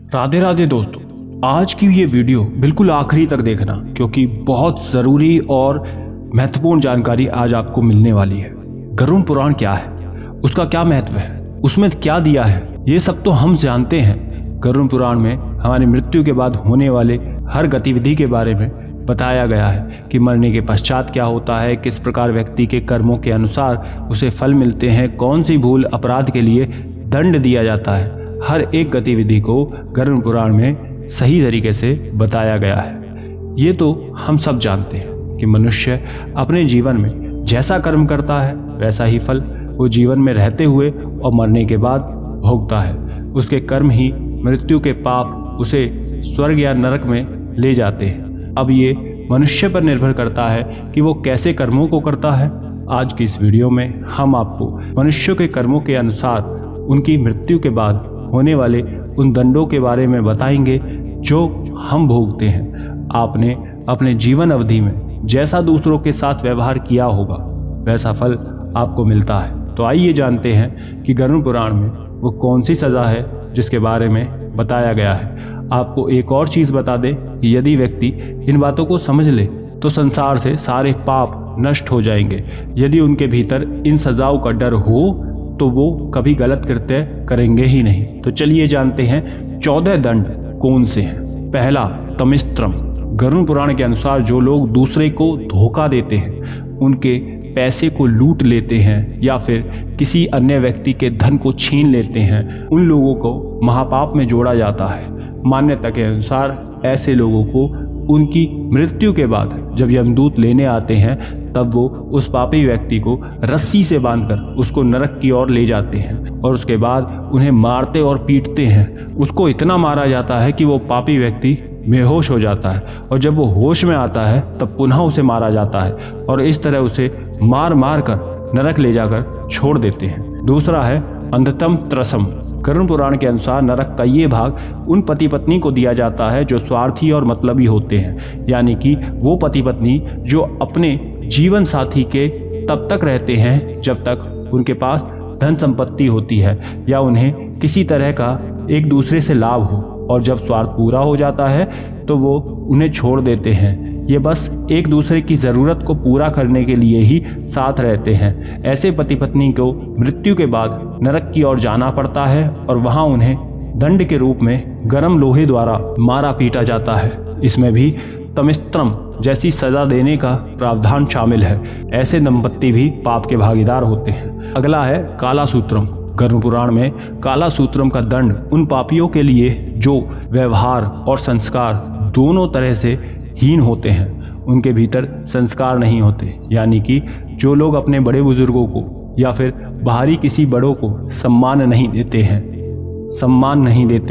राधे राधे दोस्तों, आज की ये वीडियो बिल्कुल आखिरी तक देखना क्योंकि बहुत ज़रूरी और महत्वपूर्ण जानकारी आज आपको मिलने वाली है। गरुड़ पुराण क्या है, उसका क्या महत्व है, उसमें क्या दिया है, ये सब तो हम जानते हैं। गरुड़ पुराण में हमारी मृत्यु के बाद होने वाले हर गतिविधि के बारे में बताया गया है कि मरने के पश्चात क्या होता है, किस प्रकार व्यक्ति के कर्मों के अनुसार उसे फल मिलते हैं, कौन सी भूल अपराध के लिए दंड दिया जाता है। हर एक गतिविधि को गरुड़ पुराण में सही तरीके से बताया गया है। ये तो हम सब जानते हैं कि मनुष्य अपने जीवन में जैसा कर्म करता है वैसा ही फल वो जीवन में रहते हुए और मरने के बाद भोगता है। उसके कर्म ही मृत्यु के पाप उसे स्वर्ग या नरक में ले जाते हैं। अब ये मनुष्य पर निर्भर करता है कि वो कैसे कर्मों को करता है। आज की इस वीडियो में हम आपको मनुष्य के कर्मों के अनुसार उनकी मृत्यु के बाद होने वाले उन दंडों के बारे में बताएंगे जो हम भोगते हैं। आपने अपने जीवन अवधि में जैसा दूसरों के साथ व्यवहार किया होगा वैसा फल आपको मिलता है। तो आइए जानते हैं कि गरुड़ पुराण में वो कौन सी सज़ा है जिसके बारे में बताया गया है। आपको एक और चीज़ बता दें कि यदि व्यक्ति इन बातों को समझ ले तो संसार से सारे पाप नष्ट हो जाएंगे। यदि उनके भीतर इन सज़ाओं का डर हो तो वो कभी गलत कृत्य करेंगे ही नहीं। तो चलिए जानते हैं 14 दंड कौन से हैं। पहला, तमिस्त्रम। गरुड़ पुराण के अनुसार जो लोग दूसरे को धोखा देते हैं, उनके पैसे को लूट लेते हैं या फिर किसी अन्य व्यक्ति के धन को छीन लेते हैं, उन लोगों को महापाप में जोड़ा जाता है। मान्यता के अनुसार ऐसे लोगों को उनकी मृत्यु के बाद जब यमदूत लेने आते हैं तब वो उस पापी व्यक्ति को रस्सी से बांधकर उसको नरक की ओर ले जाते हैं और उसके बाद उन्हें मारते और पीटते हैं। उसको इतना मारा जाता है कि वो पापी व्यक्ति बेहोश हो जाता है और जब वो होश में आता है तब पुनः उसे मारा जाता है और इस तरह उसे मार मार कर नरक ले जाकर छोड़ देते हैं। दूसरा है अंधतम त्रसम। गरुड़ पुराण के अनुसार नरक का ये भाग उन पति पत्नी को दिया जाता है जो स्वार्थी और मतलबी होते हैं, यानी कि वो पति पत्नी जो अपने जीवन साथी के तब तक रहते हैं जब तक उनके पास धन संपत्ति होती है या उन्हें किसी तरह का एक दूसरे से लाभ हो, और जब स्वार्थ पूरा हो जाता है तो वो उन्हें छोड़ देते हैं। ये बस एक दूसरे की ज़रूरत को पूरा करने के लिए ही साथ रहते हैं। ऐसे पति पत्नी को मृत्यु के बाद नरक की ओर जाना पड़ता है और वहाँ उन्हें दंड के रूप में गर्म लोहे द्वारा मारा पीटा जाता है। इसमें भी तमिस्त्रम जैसी सजा देने का प्रावधान शामिल है। ऐसे दंपत्ति भी पाप के भागीदार होते हैं। अगला है काला सूत्रम। गरुड़ पुराण में काला सूत्रम का दंड उन पापियों के लिए जो व्यवहार और संस्कार दोनों तरह से हीन होते हैं, उनके भीतर संस्कार नहीं होते, यानी कि जो लोग अपने बड़े बुजुर्गों को या फिर बाहरी किसी बड़ों को सम्मान नहीं देते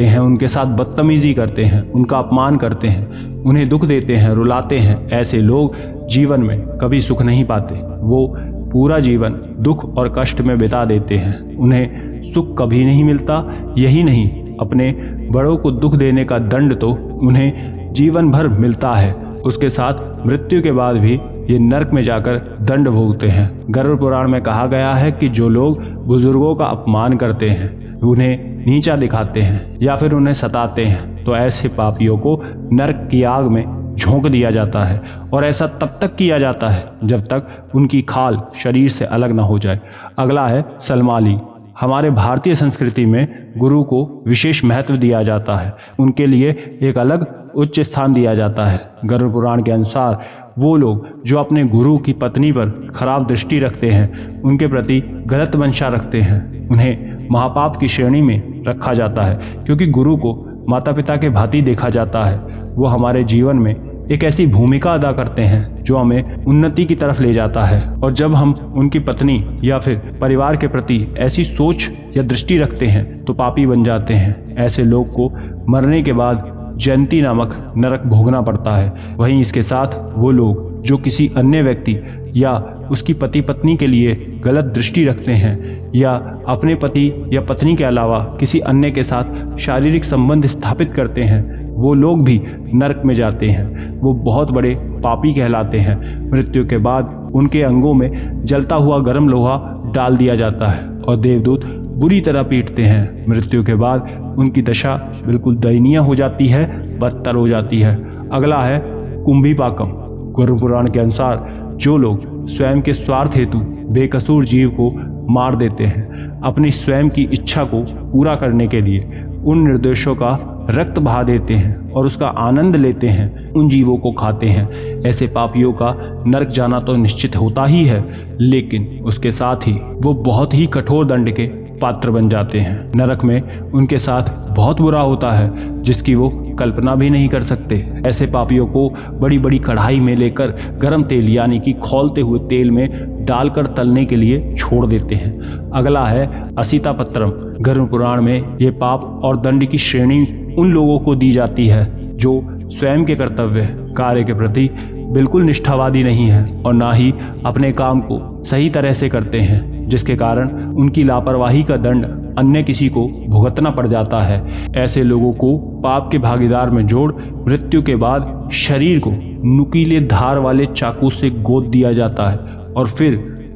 हैं, उनके साथ बदतमीजी करते हैं, उनका अपमान करते हैं, उन्हें दुख देते हैं, रुलाते हैं। ऐसे लोग जीवन में कभी सुख नहीं पाते। वो पूरा जीवन दुख और कष्ट में बिता देते हैं। उन्हें सुख कभी नहीं मिलता। यही नहीं, अपने बड़ों को दुख देने का दंड तो उन्हें जीवन भर मिलता है, उसके साथ मृत्यु के बाद भी ये नरक में जाकर दंड भोगते हैं। गरुड़ पुराण में कहा गया है कि जो लोग बुजुर्गों का अपमान करते हैं, उन्हें नीचा दिखाते हैं या फिर उन्हें सताते हैं, तो ऐसे पापियों को नरक की आग में झोंक दिया जाता है और ऐसा तब तक किया जाता है जब तक उनकी खाल शरीर से अलग ना हो जाए। अगला है सलमाली। हमारे भारतीय संस्कृति में गुरु को विशेष महत्व दिया जाता है, उनके लिए एक अलग उच्च स्थान दिया जाता है। गरुड़ पुराण के अनुसार वो लोग जो अपने गुरु की पत्नी पर खराब दृष्टि रखते हैं, उनके प्रति गलत मंशा रखते हैं, उन्हें महापाप की श्रेणी में रखा जाता है, क्योंकि गुरु को माता पिता के भांति देखा जाता है। वो हमारे जीवन में एक ऐसी भूमिका अदा करते हैं जो हमें उन्नति की तरफ ले जाता है, और जब हम उनकी पत्नी या फिर परिवार के प्रति ऐसी सोच या दृष्टि रखते हैं तो पापी बन जाते हैं। ऐसे लोग को मरने के बाद जयंती नामक नरक भोगना पड़ता है। वहीं इसके साथ वो लोग जो किसी अन्य व्यक्ति या उसकी पति पत्नी के लिए गलत दृष्टि रखते हैं या अपने पति या पत्नी के अलावा किसी अन्य के साथ शारीरिक संबंध स्थापित करते हैं, वो लोग भी नरक में जाते हैं। वो बहुत बड़े पापी कहलाते हैं। मृत्यु के बाद उनके अंगों में जलता हुआ गर्म लोहा डाल दिया जाता है और देवदूत बुरी तरह पीटते हैं। मृत्यु के बाद उनकी दशा बिल्कुल दयनीय हो जाती है, बदतर हो जाती है। अगला है कुंभीपाकम। गरुड़ पुराण के अनुसार जो लोग स्वयं के स्वार्थ हेतु बेकसूर जीव को मार देते हैं, अपनी स्वयं की इच्छा को पूरा करने के लिए उन निर्दोषों का रक्त बहा देते हैं और उसका आनंद लेते हैं, उन जीवों को खाते हैं, ऐसे पापियों का नरक जाना तो निश्चित होता ही है, लेकिन उसके साथ ही वो बहुत ही कठोर दंड के पात्र बन जाते हैं। नरक में उनके साथ बहुत बुरा होता है जिसकी वो कल्पना भी नहीं कर सकते। ऐसे पापियों को बड़ी बड़ी कढ़ाई में लेकर गर्म तेल यानी कि खौलते हुए तेल में डालकर तलने के लिए छोड़ देते हैं। अगला है असीतापत्रम। गरुड़ पुराण में ये पाप और दंड की श्रेणी उन लोगों को दी जाती है जो स्वयं के कर्तव्य कार्य के प्रति बिल्कुल निष्ठावादी नहीं है और ना ही अपने काम को सही तरह से करते हैं, जिसके कारण उनकी लापरवाही का दंड अन्य किसी को भुगतना पड़ जाता है। ऐसे लोगों को पाप के भागीदार में जोड़ मृत्यु के बाद शरीर को नुकीले धार वाले चाकू से गोद दिया जाता है और फिर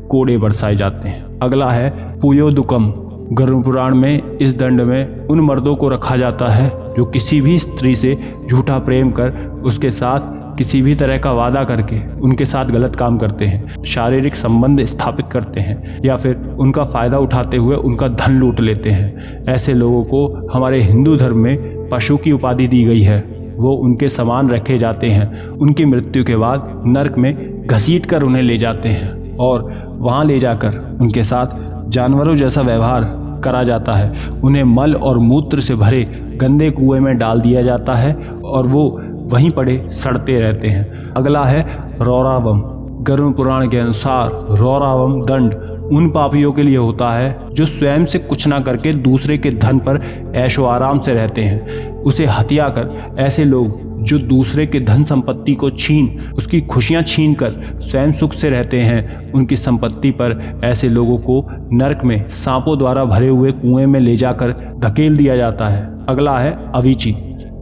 कोड़े बरसाए जाते हैं। अगला है पुयोदुकम। गरुड़ पुराण में इस दंड में उन मर्दों को रखा जाता है जो किसी भी स्त्री से झूठा प्रेम कर उसके साथ किसी भी तरह का वादा करके उनके साथ गलत काम करते हैं, शारीरिक संबंध स्थापित करते हैं या फिर उनका फ़ायदा उठाते हुए उनका धन लूट लेते हैं। ऐसे लोगों को हमारे हिंदू धर्म में पशु की उपाधि दी गई है। वो उनके समान रखे जाते हैं। उनकी मृत्यु के बाद नरक में घसीट कर उन्हें ले जाते हैं और वहाँ ले जाकर उनके साथ जानवरों जैसा व्यवहार करा जाता है। उन्हें मल और मूत्र से भरे गंदे कुएं में डाल दिया जाता है और वो वहीं पड़े सड़ते रहते हैं। अगला है रौरावम। गरुड़ पुराण के अनुसार रौरावम दंड उन पापियों के लिए होता है जो स्वयं से कुछ ना करके दूसरे के धन पर ऐशो आराम से रहते हैं। उसे हत्या कर ऐसे लोग जो दूसरे के धन संपत्ति को छीन उसकी खुशियां छीन कर स्वयं सुख से रहते हैं, उनकी संपत्ति पर ऐसे लोगों को नरक में सांपों द्वारा भरे हुए कुएं में ले जाकर धकेल दिया जाता है। अगला है अवीची।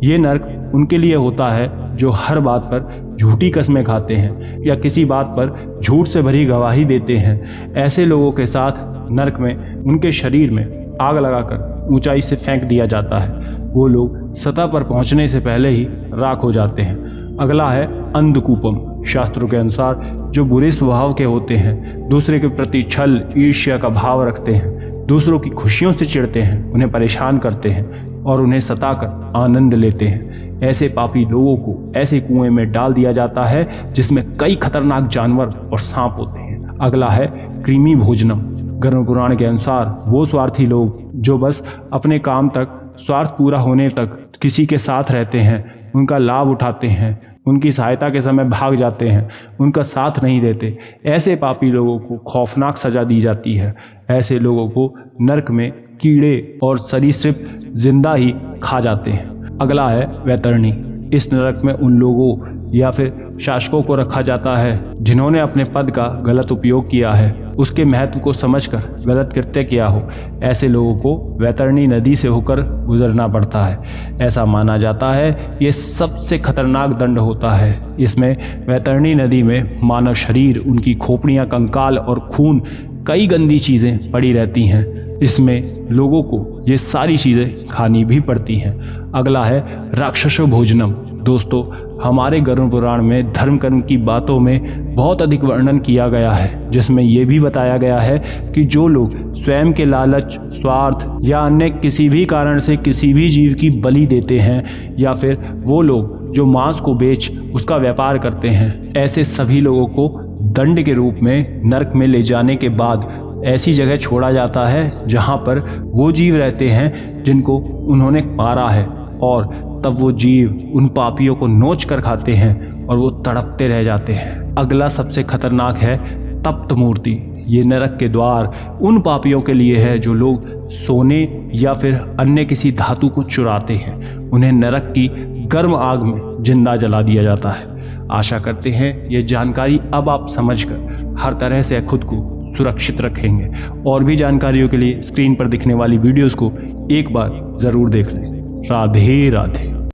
ये नरक उनके लिए होता है जो हर बात पर झूठी कस्में खाते हैं या किसी बात पर झूठ से भरी गवाही देते हैं। ऐसे लोगों के साथ नरक में उनके शरीर में आग लगाकर ऊंचाई से फेंक दिया जाता है। वो लोग सतह पर पहुंचने से पहले ही राख हो जाते हैं। अगला है अंधकूपम। शास्त्रों के अनुसार जो बुरे स्वभाव के होते हैं, दूसरे के प्रति छल ईर्ष्या का भाव रखते हैं, दूसरों की खुशियों से चिढ़ते हैं, उन्हें परेशान करते हैं और उन्हें सताकर आनंद लेते हैं, ऐसे पापी लोगों को ऐसे कुएं में डाल दिया जाता है जिसमें कई खतरनाक जानवर और सांप होते हैं। अगला है कृमि भोजनम। गरुड़ पुराण के अनुसार वो स्वार्थी लोग जो बस अपने काम तक, स्वार्थ पूरा होने तक किसी के साथ रहते हैं, उनका लाभ उठाते हैं, उनकी सहायता के समय भाग जाते हैं, उनका साथ नहीं देते, ऐसे पापी लोगों को खौफनाक सजा दी जाती है। ऐसे लोगों को नरक में कीड़े और सरीसृप जिंदा ही खा जाते हैं। अगला है वैतरणी। इस नरक में उन लोगों या फिर शासकों को रखा जाता है जिन्होंने अपने पद का गलत उपयोग किया है, उसके महत्व को समझकर गलत कृत्य किया हो। ऐसे लोगों को वैतरणी नदी से होकर गुजरना पड़ता है। ऐसा माना जाता है ये सबसे खतरनाक दंड होता है। इसमें वैतरणी नदी में मानव शरीर, उनकी खोपड़ियाँ, कंकाल और खून, कई गंदी चीज़ें पड़ी रहती हैं। इसमें लोगों को ये सारी चीज़ें खानी भी पड़ती हैं। अगला है राक्षस भोजनम। दोस्तों, हमारे गरुड़ पुराण में धर्म कर्म की बातों में बहुत अधिक वर्णन किया गया है, जिसमें यह भी बताया गया है कि जो लोग स्वयं के लालच, स्वार्थ या अन्य किसी भी कारण से किसी भी जीव की बलि देते हैं या फिर वो लोग जो मांस को बेच उसका व्यापार करते हैं, ऐसे सभी लोगों को दंड के रूप में नरक में ले जाने के बाद ऐसी जगह छोड़ा जाता है जहां पर वो जीव रहते हैं जिनको उन्होंने मारा है, और तब वो जीव उन पापियों को नोच कर खाते हैं और वो तड़पते रह जाते हैं। अगला सबसे खतरनाक है तप्त मूर्ति। ये नरक के द्वार उन पापियों के लिए है जो लोग सोने या फिर अन्य किसी धातु को चुराते हैं। उन्हें नरक की गर्म आग में जिंदा जला दिया जाता है। आशा करते हैं ये जानकारी अब आप समझकर हर तरह से खुद को सुरक्षित रखेंगे। और भी जानकारियों के लिए स्क्रीन पर दिखने वाली वीडियोस को एक बार ज़रूर देख लें। राधे राधे।